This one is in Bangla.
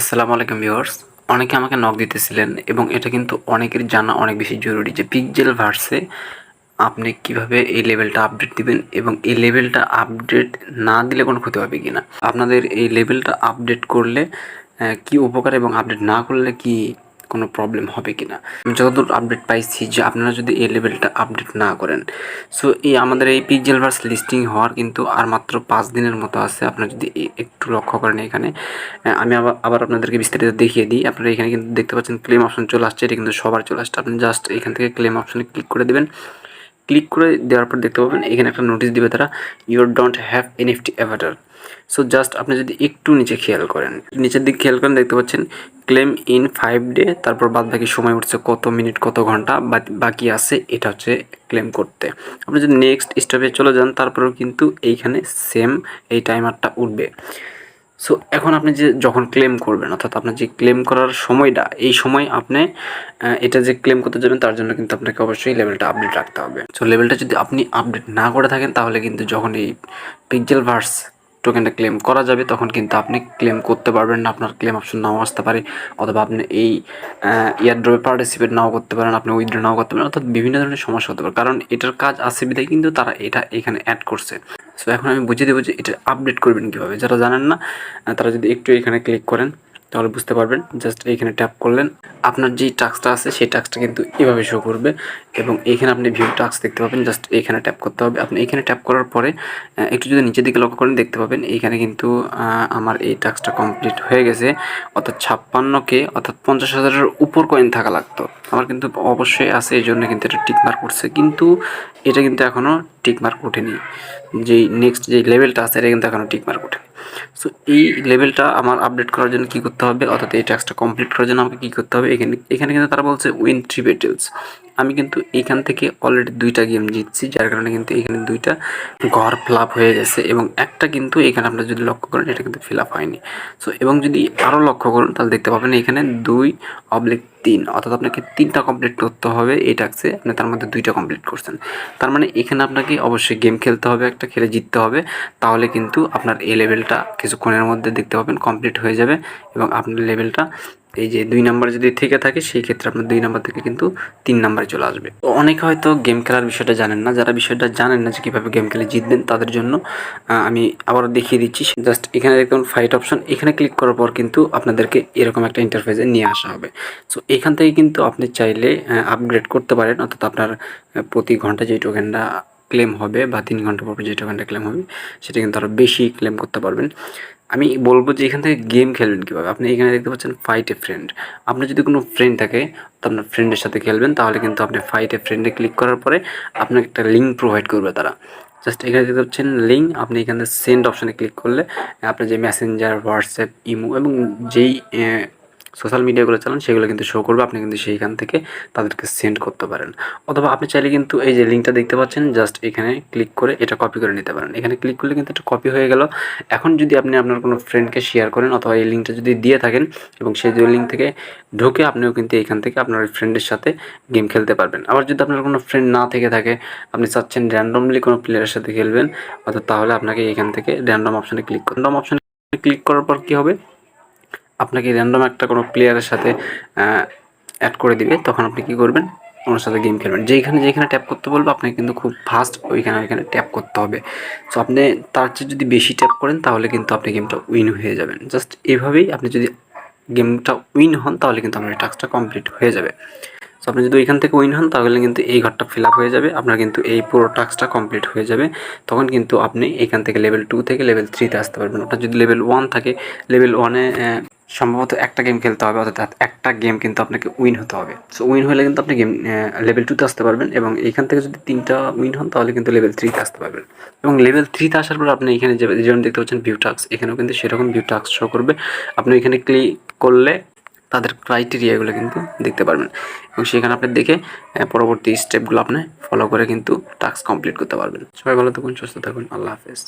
আসসালামু আলাইকুম ভিউয়ার্স। অনেকে আমাকে নক দিতেছিলেন এবং এটা কিন্তু অনেকের জানা অনেক বেশি জরুরি যে পিক্সেল ভার্সে আপনি কিভাবে এই লেভেলটা আপডেট দিবেন এবং এই লেভেলটা আপডেট না দিলে কোনো ক্ষতি হবে কিনা, আপনাদের এই লেভেলটা আপডেট করলে কি উপকার এবং আপডেট না করলে কি কোনো প্রবলেম হবে কিনা। আমি যতদূর আপডেট পাইছি যে আপনারা যদি এই লেভেলটা আপডেট না করেন, সো এই আমাদের এই পিক্সেল ভার্স লিস্টিং হওয়ার কিন্তু আর মাত্র 5 দিনের মতো আছে। আপনারা যদি একটু লক্ষ্য করেন এখানে, আমি আবার আপনাদেরকে বিস্তারিত দেখিয়ে দিই। আপনারা এখানে কিন্তু দেখতে পাচ্ছেন ক্লেম অপশন চলে আসছে, এটা কিন্তু সবার চলে আসছে। আপনি জাস্ট এখান থেকে ক্লেম অপশনে ক্লিক করে দেবেন। ক্লিক করে দেওয়ার পর দেখতে পাবেন এখানে একটা নোটিশ দিবে তারা, your don't have NFT Avatar. So just আপনি যদি একটু নিচে খেয়াল করেন, নিচের দিকে খেয়াল করেন, দেখতে পাচ্ছেন ক্লেম ইন 5 ডে, তারপর বাদ বাকি সময় উঠছে কত মিনিট কত ঘন্টা বাকি আছে, এটা হচ্ছে ক্লেম করতে। আপনি যদি নেক্সট স্টেপে চলে যান তারপরেও কিন্তু এইখানে সেম এই টাইমারটা উঠবে। সো এখন আপনি যে যখন ক্লেম করবেন, অর্থাৎ আপনার যে ক্লেম করার সময়টা, এই সময় আপনি এটা যে ক্লেম করতে যাবেন তার জন্য কিন্তু আপনাকে অবশ্যই লেভেলটা আপডেট রাখতে হবে। সো লেভেলটা যদি আপনি আপডেট না করে থাকেন তাহলে কিন্তু যখন এই পিক্সেল ভার্স টোকেনটা ক্লেম করা যাবে তখন কিন্তু আপনি ক্লেম করতে পারবেন না, আপনার ক্লেম অপশন নাও আসতে পারে, অথবা আপনি এই ইয়ারড্রপে পার্টিসিপেট নাও করতে পারেন, আপনি উইথড্র নাও করতে পারেন, অর্থাৎ বিভিন্ন ধরনের সমস্যা হতে পারে, কারণ এটার কাজ আছে বিধায় কিন্তু তারা এটা এখানে অ্যাড করছে। সো এখন আমি বুঝিয়ে দেবো যে এটা আপডেট করবেন কীভাবে। যারা জানেন না তারা যদি একটু এখানে ক্লিক করেন তাহলে বুঝতে পারবেন। জাস্ট এইখানে ট্যাপ করলেন, আপনার যেই টাস্কটা আছে সেই টাস্কটা কিন্তু এভাবে শো করবে এবং এইখানে আপনি ভিউ টাস্ক দেখতে পাবেন। জাস্ট এইখানে ট্যাপ করতে হবে। আপনি এইখানে ট্যাপ করার পরে একটু যদি নিচের দিকে লক্ষ্য করেন দেখতে পাবেন এইখানে কিন্তু আমার এই টাস্কটা কমপ্লিট হয়ে গেছে, অর্থাৎ 56K অর্থাৎ 50,000-এর উপর কয়েন থাকা লাগতো। আমার কিন্তু অবশ্যই আছে, এই জন্য কিন্তু এটা টিক মার্ক উঠছে, কিন্তু এটা কিন্তু এখনও টিক মার্ক ওঠেনি। যেই নেক্সট যে লেভেলটা আছে এটা কিন্তু এখনও টিক মার্ক ওঠেনি। সো এই লেভেলটা আমার আপডেট করার জন্য কী করতে হবে, অর্থাৎ এই টাস্কটা কমপ্লিট করার জন্য আমাকে কী করতে হবে, এখানে কিন্তু তারা বলছে উইন 3 ব্যাটেলস। আমি কিন্তু এইখান থেকে অলরেডি 2টা গেম জিতছি, যার কারণে কিন্তু এখানে 2টা ঘর ফিল আপ হয়ে গেছে এবং একটা কিন্তু এখানে আপনারা যদি লক্ষ্য করেন এটা কিন্তু ফিল আপ হয়নি। সো এবং যদি আরও লক্ষ্য করুন তাহলে দেখতে পাবেন এখানে 2/3, অর্থাৎ আপনাকে 3টা কমপ্লিট করতে হবে এই টাস্কে, আপনি তার মধ্যে 2টা কমপ্লিট করছেন। তার মানে এখানে আপনাকে অবশ্যই গেম খেলতে হবে, একটা খেলে জিততে হবে, তাহলে কিন্তু আপনার এই লেভেলটা কিছুক্ষণের মধ্যে দেখতে পাবেন কমপ্লিট হয়ে যাবে এবং আপনার লেভেলটা এই যে 2 নাম্বার যদি থেকে থাকে সেই ক্ষেত্রে আপনার 2 নাম্বার থেকে কিন্তু 3 নাম্বারে চলে আসবে। তো অনেকে হয়তো গেম খেলার বিষয়টা জানেন না, যারা বিষয়টা জানেন না যে কীভাবে গেম খেলে জিতবেন তাদের জন্য আমি আবারও দেখিয়ে দিচ্ছি। জাস্ট এখানে দেখুন ফাইট অপশন, এখানে ক্লিক করার পর কিন্তু আপনাদেরকে এরকম একটা ইন্টারফেসে নিয়ে আসা হবে। সো এখান থেকে কিন্তু আপনি চাইলে আপগ্রেড করতে পারেন, অর্থাৎ আপনার প্রতি ঘন্টা যেই টোকেনটা ক্লেম হবে বা 3 ঘন্টা পর যে টোকেনটা ক্লেম হবে সেটা কিন্তু আরও বেশি ক্লেম করতে পারবেন। আমি বলবো যে এখান থেকে গেম খেলবেন কীভাবে। আপনি এখানে দেখতে পাচ্ছেন ফাইট এ ফ্রেন্ড। আপনার যদি কোনো ফ্রেন্ড থাকে তো আপনার ফ্রেন্ডের সাথে খেলবেন, তাহলে কিন্তু আপনি ফাইট এ ফ্রেন্ডে ক্লিক করার পরে আপনাকে একটা লিঙ্ক প্রোভাইড করবে তারা। জাস্ট এখানে দেখতে পাচ্ছেন লিঙ্ক, আপনি এখানে সেন্ড অপশানে ক্লিক করলে আপনার যে মেসেঞ্জার, হোয়াটসঅ্যাপ, ইমো এবং যেই সোশ্যাল মিডিয়াগুলো চালান সেগুলো কিন্তু শো করবে। আপনি কিন্তু সেইখান থেকে তাদেরকে সেন্ড করতে পারেন, অথবা আপনি চাইলে কিন্তু এই যে লিঙ্কটা দেখতে পাচ্ছেন জাস্ট এখানে ক্লিক করে এটা কপি করে নিতে পারেন। এখানে ক্লিক করলে কিন্তু এটা কপি হয়ে গেল। এখন যদি আপনি আপনার কোনো ফ্রেন্ডকে শেয়ার করেন অথবা এই লিঙ্কটা যদি দিয়ে থাকেন এবং সেই লিঙ্ক থেকে ঢুকে আপনিও কিন্তু এখান থেকে আপনার ফ্রেন্ডের সাথে গেম খেলতে পারবেন। আবার যদি আপনার কোনো ফ্রেন্ড না থেকে থাকে, আপনি চাচ্ছেন র্যান্ডমলি কোনো প্লেয়ারের সাথে খেলবেন, অর্থাৎ তাহলে আপনাকে এখান থেকে র্যান্ডম অপশানে ক্লিক করার পর কী হবে, আপনাকে র্যান্ডম একটা কোনো প্লেয়ারের সাথে অ্যাড করে দিবে। তখন আপনি কী করবেন, ওনার সাথে গেম খেলবেন। যেখানে ট্যাপ করতে বলবো আপনাকে কিন্তু খুব ফাস্ট ওইখানে ট্যাপ করতে হবে। সো আপনি তার চেয়ে যদি বেশি ট্যাপ করেন তাহলে কিন্তু আপনি গেমটা উইন হয়ে যাবেন। জাস্ট এভাবেই আপনি যদি গেমটা উইন হন তাহলে কিন্তু আপনার টাস্কটা কমপ্লিট হয়ে যাবে। সো আপনি যদি ওইখান থেকে উইন হন তাহলে কিন্তু এই ঘরটা ফিল আপ হয়ে যাবে, আপনার কিন্তু এই পুরো টাস্কটা কমপ্লিট হয়ে যাবে। তখন কিন্তু আপনি এখান থেকে লেভেল 2 থেকে লেভেল 3-তে আসতে পারবেন। আপনার যদি লেভেল 1 থাকে, লেভেল 1-এ সম্ভবত একটা গেম খেলতে হবে, অর্থাৎ একটা গেম কিন্তু আপনাকে উইন হতে হবে। সো উইন হলে কিন্তু আপনি লেভেল 2-তে আসতে পারবেন এবং এইখান থেকে যদি 3টা উইন হন তাহলে কিন্তু লেভেল 3-তে আসতে পারবেন। এবং লেভেল 3-তে আসার পর আপনি এখানে যেমন দেখতে পাচ্ছেন ভিউ টাস্ক, এখানেও কিন্তু সেরকম ভিউ টাস্ক শো করবে। আপনি এখানে ক্লিক করলে তাদের ক্রাইটেরিয়াগুলো কিন্তু দেখতে পারবেন এবং সেখানে আপনি দেখে পরবর্তী স্টেপগুলো আপনি ফলো করে কিন্তু টাস্ক কমপ্লিট করতে পারবেন। সবাই ভালো থাকুন, সুস্থ থাকুন, আল্লাহ হাফেজ।